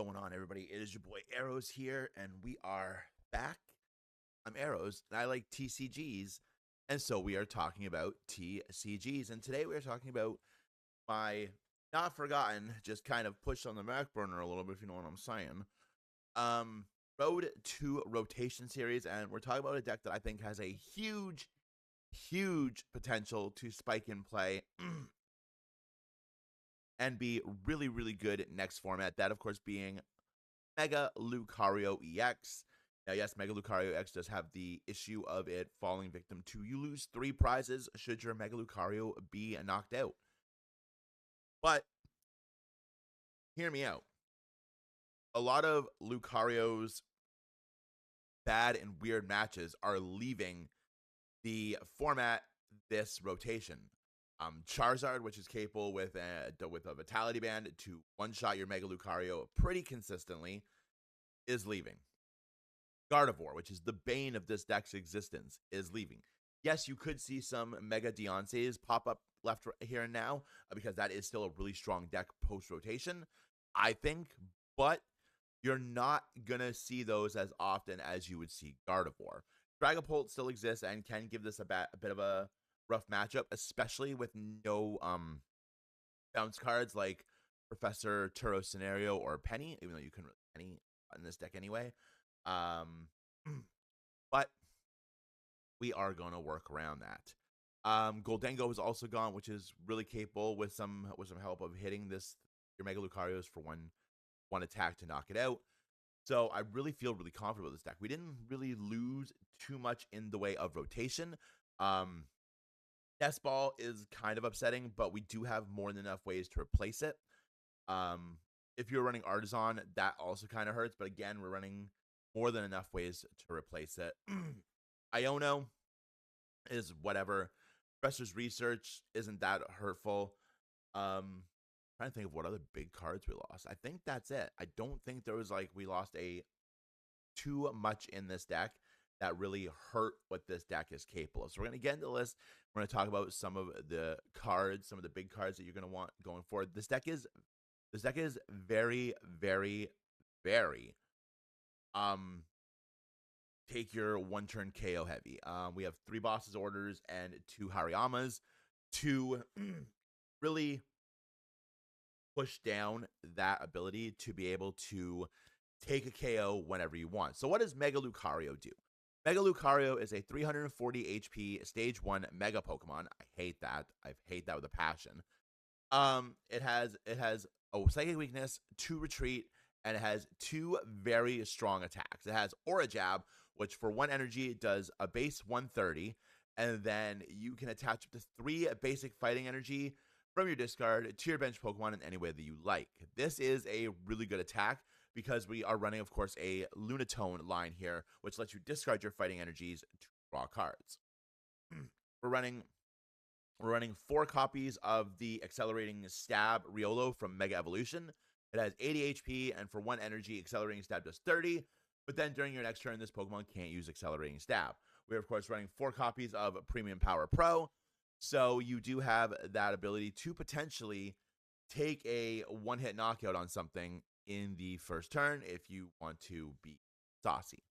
going on, everybody? It is your boy Arrows here, and we are back. I'm Arrows, and I like TCGs, and so we are talking about TCGs. And today we are talking about my not forgotten, just kind of pushed on the back burner a little bit, if you know what I'm saying. Road to Rotation series, and we're talking about a deck that I think has a huge potential to spike in play and be really good next format. That, of course, being Mega Lucario EX. Now, yes, Mega Lucario EX does have the issue of it falling victim to you lose 3 prizes should your Mega Lucario be knocked out. But hear me out. A lot of Lucario's bad and weird matches are leaving the format this rotation. Charizard, which is capable with a Vitality Band to one-shot your Mega Lucario pretty consistently, is leaving. Gardevoir, which is the bane of this deck's existence, is leaving. Yes, you could see some Mega Deonces pop up left here and now, because that is still a really strong deck post-rotation, I think, but you're not going to see those as often as you would see Gardevoir. Dragapult still exists and can give this a bit of a rough matchup, especially with no bounce cards like Professor Turo Scenario or Penny, even though you can really Penny in this deck anyway. But we are going to work around that. Goldengo is also gone, which is really capable with some help of hitting your Mega Lucarios for one attack to knock it out. So I really feel really confident with this deck. We didn't really lose too much in the way of rotation. Nest Ball is kind of upsetting, but we do have more than enough ways to replace it. If you're running Artisan, that also kind of hurts, but again, we're running more than enough ways to replace it. Iono is whatever. Professor's Research isn't that hurtful. Trying to think of what other big cards we lost. I think that's it. I don't think there was we lost too much in this deck that really hurt what this deck is capable of. So we're going to get into the list. We're going to talk about some of the cards, some of the big cards that you're going to want going forward. This deck is very take your one turn KO heavy. We have 3 bosses orders and 2 Hariyamas to really push down that ability to be able to take a KO whenever you want. So what does Mega Lucario do? Mega Lucario is a 340 HP stage 1 Mega Pokemon. I hate that. I hate that with a passion. It has a Psychic Weakness, 2 Retreat, and it has 2 very strong attacks. It has Aura Jab, which for 1 energy does a base 130, and then you can attach up to 3 basic fighting energy from your discard to your bench Pokemon in any way that you like. This is a really good attack because we are running, of course, a Lunatone line here, which lets you discard your fighting energies to draw cards. We're running 4 copies of the Accelerating Stab Riolo from Mega Evolution. It has 80 HP, and for 1 energy, Accelerating Stab does 30. But then during your next turn, this Pokemon can't use Accelerating Stab. We're, of course, running 4 copies of Premium Power Pro. So you do have that ability to potentially take a one-hit knockout on something in the first turn if you want to be saucy.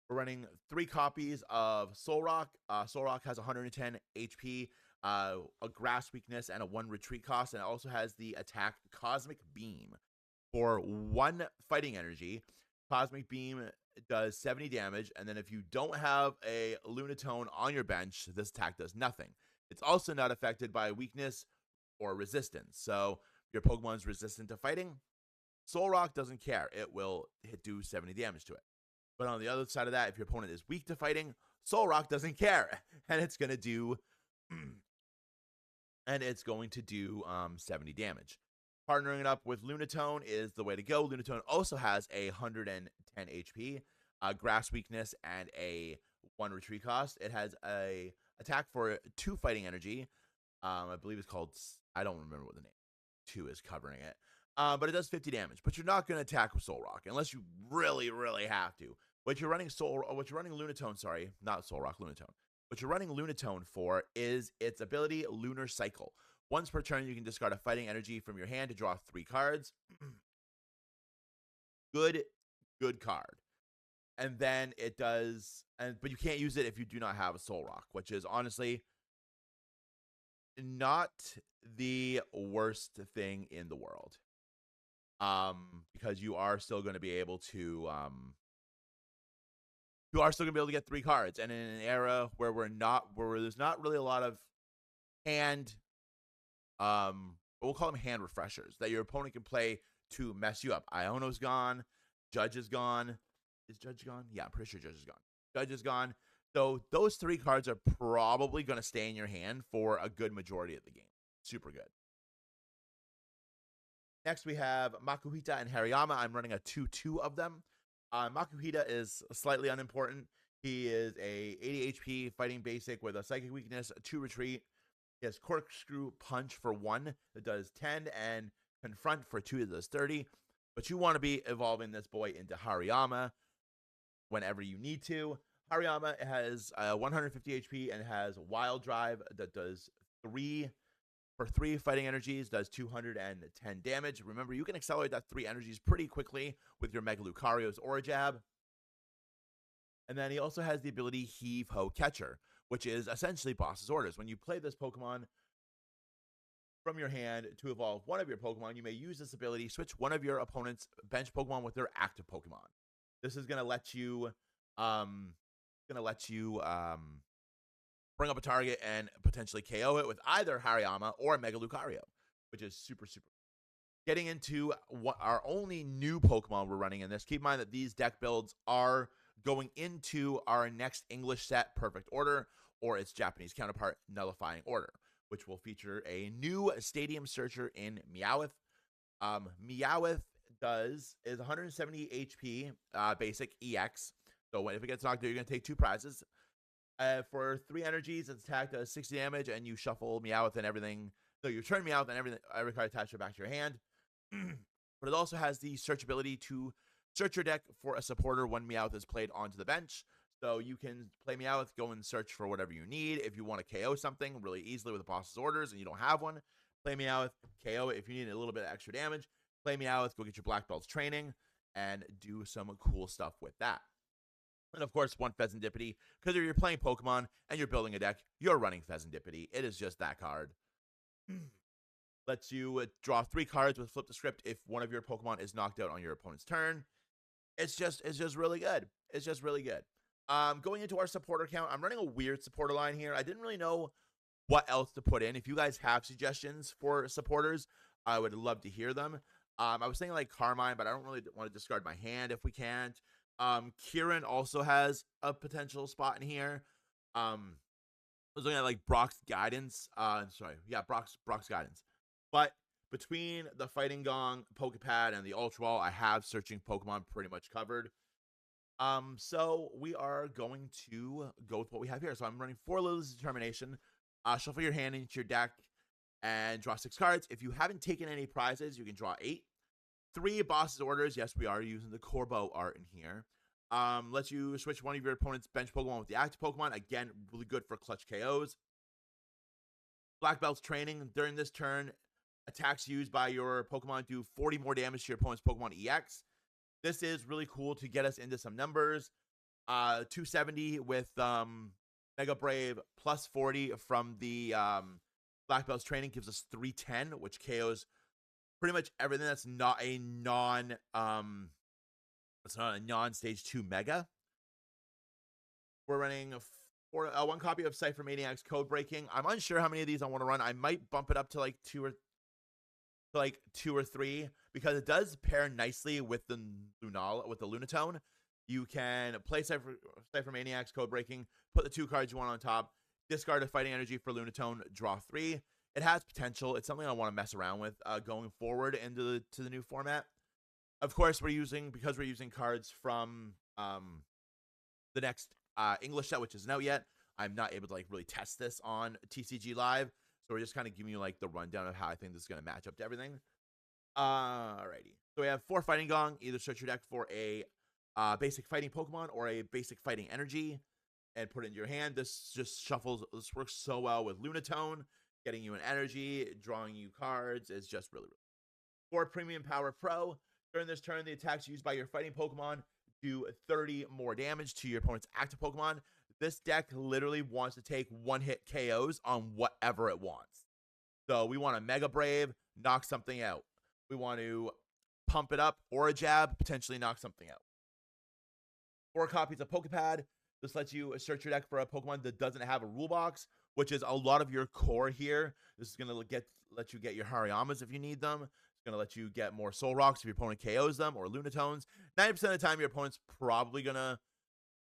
We're running 3 copies of Solrock. Solrock has 110 HP, a Grass Weakness, and a 1 retreat cost. And it also has the attack Cosmic Beam. For 1 fighting energy, Cosmic Beam does 70 damage. And then if you don't have a Lunatone on your bench, this attack does nothing. It's also not affected by weakness or resistance. So your Pokemon's resistant to fighting. Solrock doesn't care. It will do 70 damage to it. But on the other side of that, if your opponent is weak to fighting, Solrock doesn't care. And it's going to do 70 damage. Partnering it up with Lunatone is the way to go. Lunatone also has a 110 HP, Grass Weakness, and a 1 retreat cost. It has a attack for 2 fighting energy. I believe it's called, I don't remember what the name 2 is covering it. But it does 50 damage. But you're not going to attack with Solrock unless you really have to. What you're running Lunatone, sorry, not Solrock, Lunatone. What you're running Lunatone for is its ability Lunar Cycle. Once per turn, you can discard a fighting energy from your hand to draw 3 cards. good, good card. And then it does, but you can't use it if you do not have a Soul Rock, which is honestly not the worst thing in the world. Because you are still going to be able to you are still gonna be able to get 3 cards. And in an era where where there's not really a lot of hand, we'll call them hand refreshers that your opponent can play to mess you up. Iono's gone, Judge is gone. Is Judge gone? Yeah, I'm pretty sure Judge is gone. Judge is gone. So those 3 cards are probably gonna stay in your hand for a good majority of the game. Super good. Next, we have Makuhita and Hariyama. I'm running a 2/2 of them. Makuhita is slightly unimportant. He is a 80 HP fighting basic with a psychic weakness, 2 retreat. He has Corkscrew Punch for 1 that does 10 and Confront for 2 that does 30. But you want to be evolving this boy into Hariyama whenever you need to. Hariyama has 150 HP and has Wild Drive that does 3 for 3 fighting energies, does 210 damage. Remember, you can accelerate that 3 energies pretty quickly with your Mega Lucario's Aura Jab. And then he also has the ability Heave Ho Catcher, which is essentially Boss's Orders. When you play this Pokemon from your hand to evolve one of your Pokemon, you may use this ability, switch one of your opponent's bench Pokemon with their active Pokemon. This is going to let you bring up a target and potentially KO it with either Hariyama or Mega Lucario, which is super, super. Getting into what our only new Pokemon we're running in this. Keep in mind that these deck builds are going into our next English set, Perfect Order, or its Japanese counterpart, Nullifying Order, which will feature a new Stadium Searcher in Meowth. Meowth is 170 HP, basic EX. So if it gets knocked out, you're going to take 2 prizes. For 3 energies, its attack does 60 damage, and you shuffle Meowth and everything. So you turn Meowth and every card attached back to your hand. But it also has the search ability to search your deck for a supporter when Meowth is played onto the bench. So you can play Meowth, go and search for whatever you need. If you want to KO something really easily with the Boss's Orders and you don't have one, play Meowth, KO it. If you need a little bit of extra damage, play Meowth, go get your Black Belt's training, and do some cool stuff with that. And of course, one Pheasantipity, because if you're playing Pokemon and you're building a deck, you're running Pheasantipity. It is just that card. Lets you draw 3 cards with Flip the Script if one of your Pokemon is knocked out on your opponent's turn. It's just really good. It's just really good. Going into our supporter count, I'm running a weird supporter line here. I didn't really know what else to put in. If you guys have suggestions for supporters, I would love to hear them. I was thinking like Carmine, but I don't really want to discard my hand if we can't. Kieran also has a potential spot in here. I was looking at like Brock's Guidance. Brock's Guidance. But between the Fighting Gong, Pokepad, and the Ultra Ball, I have searching Pokemon pretty much covered. So we are going to go with what we have here. So I'm running 4 Lilies of Determination. Shuffle your hand into your deck and draw 6 cards. If you haven't taken any prizes, you can draw 8. 3 Boss's Orders. Yes, we are using the Corbo art in here. Lets you switch one of your opponent's bench Pokemon with the active Pokemon. Again, really good for clutch KOs. Black Belt's Training. During this turn, attacks used by your Pokemon do 40 more damage to your opponent's Pokemon EX. This is really cool to get us into some numbers. 270 with Mega Brave plus 40 from the Black Belt's Training gives us 310, which KOs pretty much everything that's not a non-stage 2 Mega. We're running 1 copy of Cypher Maniac's Code Breaking. I'm unsure how many of these I want to run. I might bump it up to like 2 or 3 because it does pair nicely with the Lunatone. You can play Cypher Maniac's Code Breaking, put the 2 cards you want on top, discard a Fighting Energy for Lunatone, draw 3. It has potential. It's something I want to mess around with going forward into the new format. Of course, because we're using cards from the next English set, which isn't out yet. I'm not able to like really test this on TCG Live, so we're just kind of giving you like the rundown of how I think this is going to match up to everything. Alrighty. So we have 4 Fighting Gong. Either search your deck for a basic fighting Pokemon or a basic fighting energy and put it in your hand. This just shuffles. This works so well with Lunatone, getting you an energy, drawing you cards. It's just really, really. 4 Premium Power Pro. During this turn, the attacks used by your fighting Pokemon do 30 more damage to your opponent's active Pokemon. This deck literally wants to take one-hit KOs on whatever it wants. So we want to Mega Brave, knock something out. We want to pump it up or a jab, potentially knock something out. 4 copies of Pokepad. This lets you search your deck for a Pokemon that doesn't have a rule box, which is a lot of your core here. This is going to let you get your Hariyamas if you need them. It's going to let you get more Soul Rocks if your opponent KOs them, or Lunatones. 90% of the time, your opponent's probably going to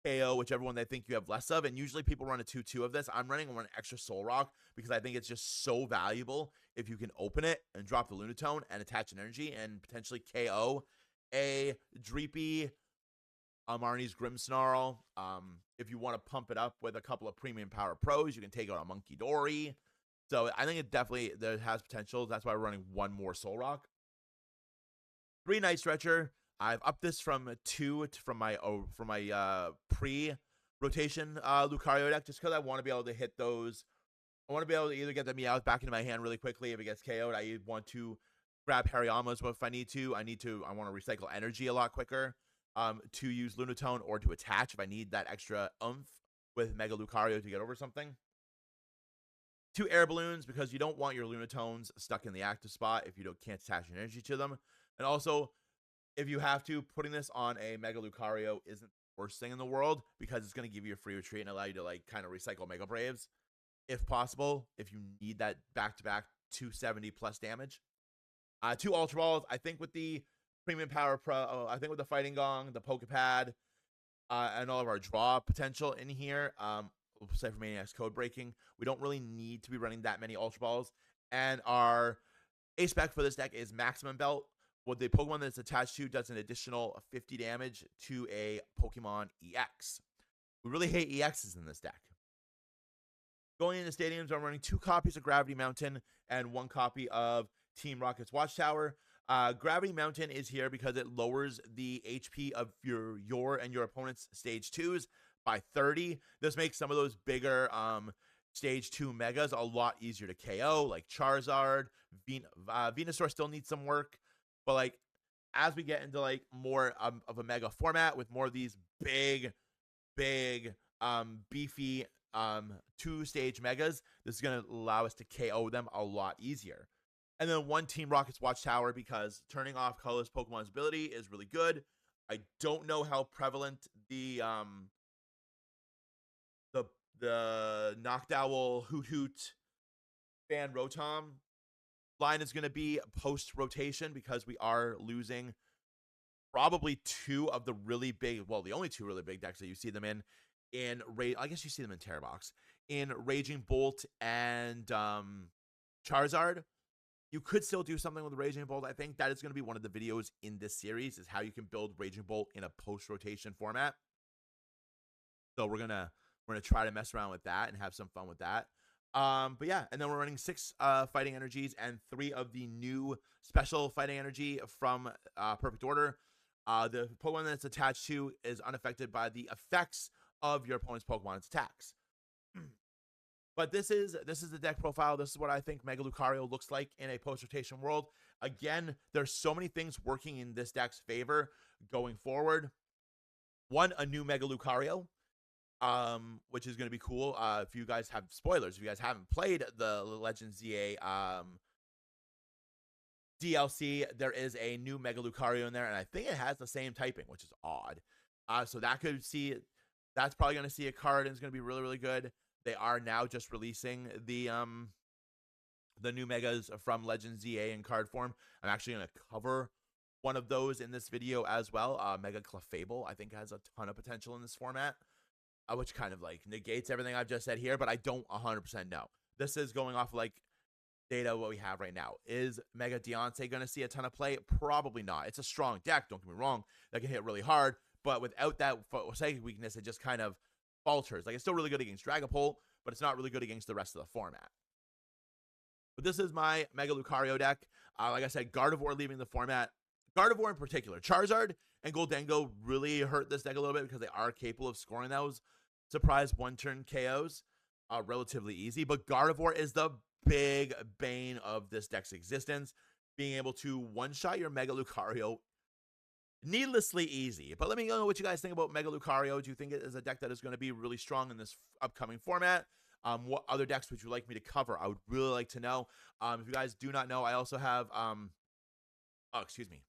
KO whichever one they think you have less of, and usually people run a 2-2 of this. I'm running one extra Soul Rock because I think it's just so valuable if you can open it and drop the Lunatone and attach an energy and potentially KO a Dreepy, Marnie's Grimmsnarl. If you want to pump it up with a couple of premium power pros, you can take out a Monkey Dory. So I think it definitely has potential. That's why we're running one more Soul Rock. 3 Night Stretcher. I've upped this from 2 from my pre-rotation Lucario deck just because I want to be able to hit those. I want to be able to either get the Meowth back into my hand really quickly if it gets KO'd. I want to grab Hariyamas if I need to. I want to recycle energy a lot quicker to use Lunatone or to attach if I need that extra oomph with Mega Lucario to get over something. 2 Air Balloons because you don't want your Lunatones stuck in the active spot if you can't attach energy to them. And also, if you have to, putting this on a Mega Lucario isn't the worst thing in the world because it's going to give you a free retreat and allow you to kind of recycle Mega Braves if possible, if you need that back-to-back 270 plus damage. 2 Ultra Balls. I think with the Premium Power Pro, I think with the Fighting Gong, the Pokepad, and all of our draw potential in here, aside from Maniac's Code Breaking, we don't really need to be running that many Ultra Balls. And our ace spec for this deck is Maximum Belt. What the Pokemon that's attached to does an additional 50 damage to a Pokemon EX. We really hate EXs in this deck. Going into stadiums, I'm running 2 copies of Gravity Mountain and 1 copy of Team Rocket's Watchtower. Gravity Mountain is here because it lowers the HP of your and your opponent's stage 2s by 30. This makes some of those bigger stage 2 megas a lot easier to KO, like Charizard. Venusaur still needs some work. But as we get into more of a mega format with more of these big, beefy 2-stage megas, this is going to allow us to KO them a lot easier. And then 1 Team Rocket's Watchtower because turning off colorless Pokemon's ability is really good. I don't know how prevalent the Noctowl Hoot Fan Rotom line is going to be post-rotation because we are losing probably 2 of the really big, well, the only 2 really big decks that you see them in I guess you see them in Terra Box, in Raging Bolt and Charizard. You could still do something with Raging Bolt. I think that is going to be one of the videos in this series is how you can build Raging Bolt in a post-rotation format. So we're gonna try to mess around with that and have some fun with that. But yeah, and then we're running 6 fighting energies and 3 of the new special fighting energy from Perfect Order. The Pokemon that's attached to is unaffected by the effects of your opponent's Pokemon's attacks. But this is the deck profile. This is what I think Mega Lucario looks like in a post-rotation world. Again, there's so many things working in this deck's favor going forward. 1, a new Mega Lucario. Which is going to be cool. If you guys have spoilers, if you guys haven't played the Legends ZA DLC, there is a new Mega Lucario in there, and I think it has the same typing, which is odd. So that's probably going to see a card, and it's going to be really, really good. They are now just releasing the new Megas from Legends ZA in card form. I'm actually going to cover one of those in this video as well. Mega Clefable, I think, has a ton of potential in this format. Which kind of negates everything I've just said here, but I don't 100% know. This is going off data what we have right now. Is Mega Deontay going to see a ton of play? Probably not. It's a strong deck, don't get me wrong, that can hit really hard, but without that psychic weakness, it just kind of falters. It's still really good against Dragapult, but it's not really good against the rest of the format. But this is my Mega Lucario deck. Like I said, Gardevoir leaving the format. Gardevoir in particular. Charizard and Goldengo really hurt this deck a little bit because they are capable of scoring those surprise 1-turn KOs relatively easy. But Gardevoir is the big bane of this deck's existence. Being able to one-shot your Mega Lucario needlessly easy. But let me know what you guys think about Mega Lucario. Do you think it is a deck that is going to be really strong in this upcoming format? What other decks would you like me to cover? I would really like to know. If you guys do not know, I also have oh, excuse me,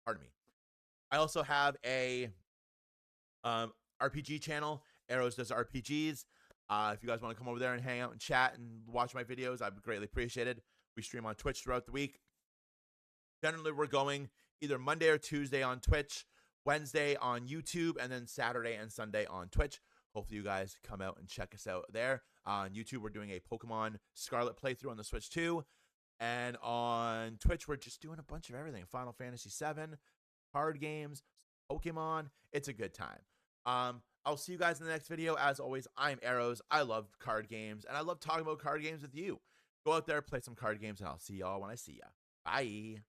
pardon me. I also have a RPG channel. Arrows does RPGs. If you guys want to come over there and hang out and chat and watch my videos, I'd greatly appreciate it. We stream on Twitch throughout the week. Generally, we're going either Monday or Tuesday on Twitch, Wednesday on YouTube, and then Saturday and Sunday on Twitch. Hopefully, you guys come out and check us out there. On YouTube, we're doing a Pokemon Scarlet playthrough on the Switch too. And on Twitch, we're just doing a bunch of everything. Final Fantasy VII, card games, Pokemon. It's a good time. I'll see you guys in the next video. As always, I'm Arrows. I love card games, and I love talking about card games with you. Go out there, play some card games, and I'll see y'all when I see ya. Bye.